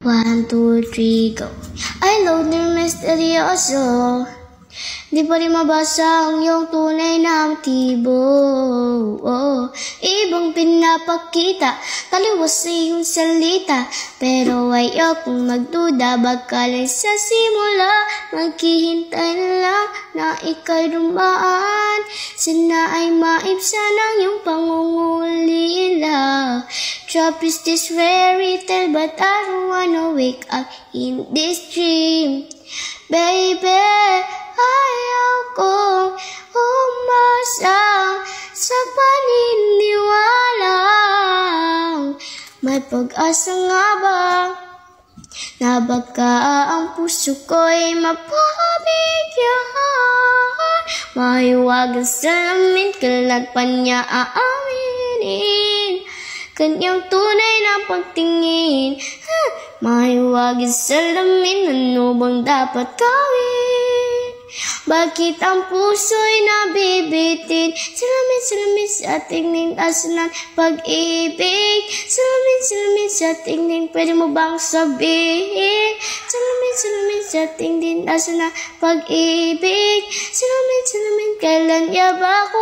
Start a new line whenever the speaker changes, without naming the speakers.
1, 2, 3, go. I love you, misteryoso. Di pa rin mabasa ang iyong tunay na motibo. Ibang pinapakita, taliwas sa iyong salita. Pero ayokong magduda, baka lang sa simula maghihintay na lang na ika'y dumaan. Sana ay maibsan ang iyong pangungulila. Trap is this fairy tale, but I don't wanna wake up in this dream. Baby, ayaw kong umasa sa paniniwalang may pag-asa nga ba na baka ang puso ko'y mapabigyan. Mahiwagang salamin, kailan pa niya aaminin kanyang tunay na pagtingin. Mahiwagang salamin, ano bang dapat gawin? Bakit ang puso'y nabibitin? Salamin sa tingin, asanan pag-ibig. Salamin sa tingin, pwede mo bang sabihin? Salamin sa tingin, asanan pag-ibig. Salamin, kailan niya ba ako